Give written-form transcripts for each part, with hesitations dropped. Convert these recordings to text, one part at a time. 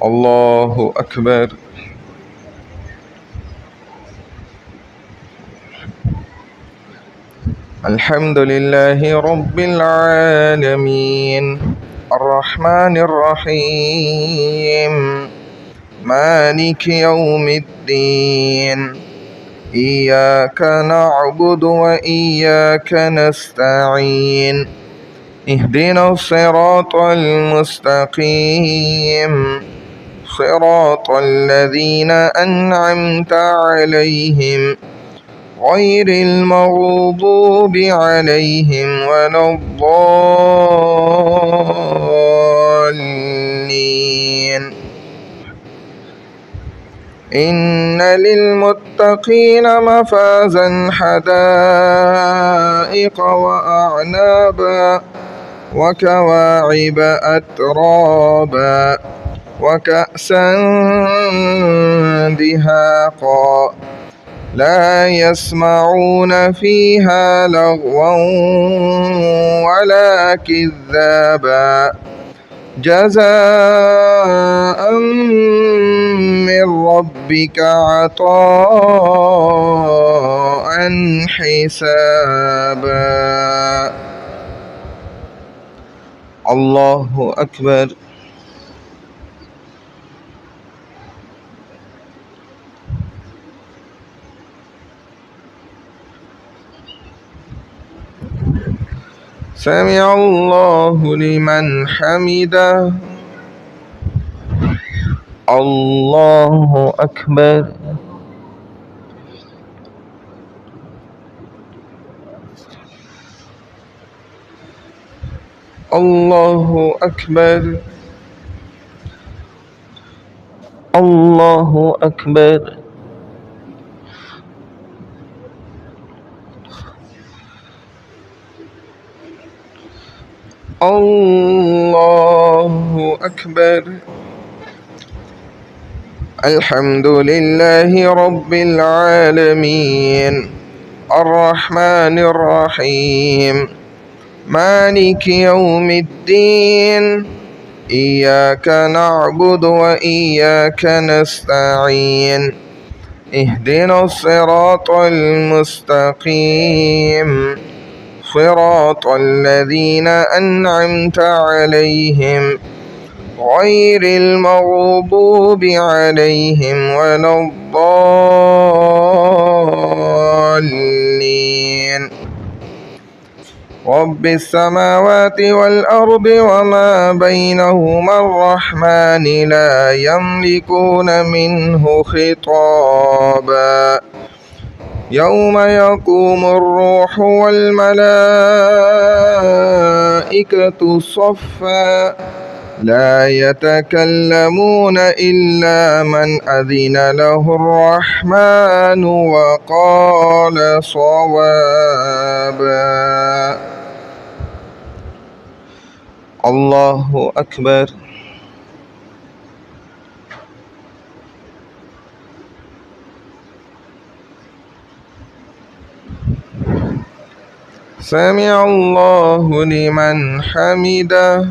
الله أكبر. الحمد لله رب العالمين الرحمن الرحيم مالك يوم الدين إياك نعبد وإياك نستعين اهدنا الصراط المستقيم صراط الذين أنعمت عليهم غير المغضوب عليهم ولا الضالين. إن للمتقين مفازا حدائق وأعنابا وكواعب أترابا وكأسا دهاقا لا يسمعون فيها لغوا ولا كذابا جزاء من ربك عطاء حسابا. الله أكبر. سمع الله لمن حمده. الله أكبر. الله أكبر. الله أكبر. الله أكبر. الحمد لله رب العالمين الرحمن الرحيم مالك يوم الدين إياك نعبد وإياك نستعين اهدنا الصراط المستقيم صراط الذين أنعمت عليهم غير المغضوب عليهم ولا الضالين. رب السماوات والأرض وما بينهما الرحمن لا يملكون منه خطابا يوم يقوم الروح والملائكة صفا لا يتكلمون إلا من أذن له الرحمن وقال صوابا. الله أكبر. سمع الله لمن حمده.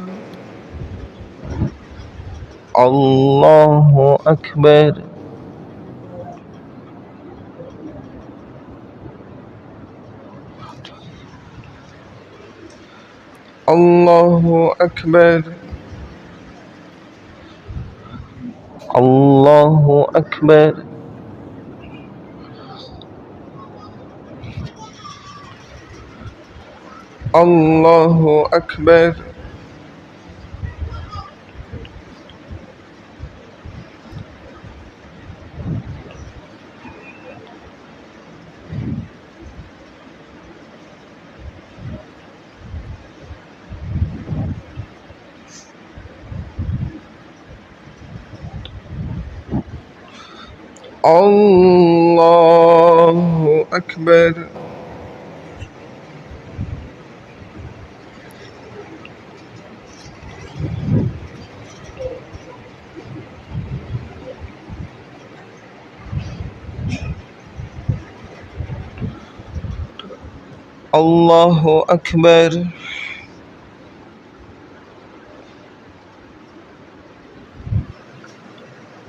الله أكبر. الله أكبر. الله أكبر. الله أكبر. الله أكبر. الله أكبر.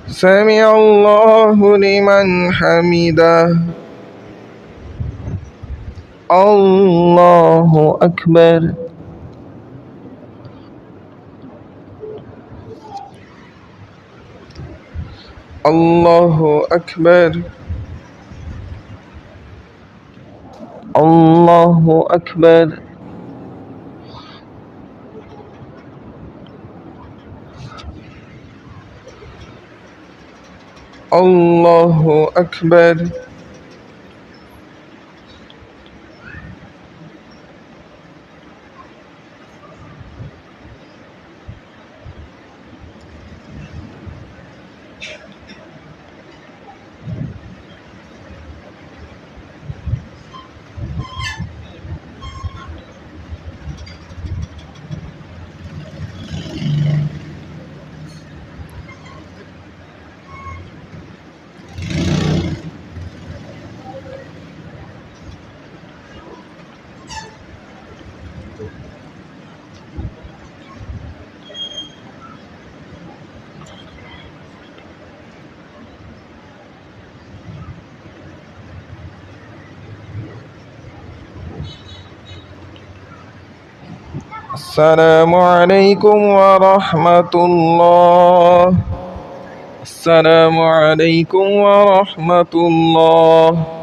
سمع الله لمن حمده الله أكبر الله أكبر الله أكبر الله أكبر السلام عليكم ورحمة الله. السلام عليكم ورحمة الله.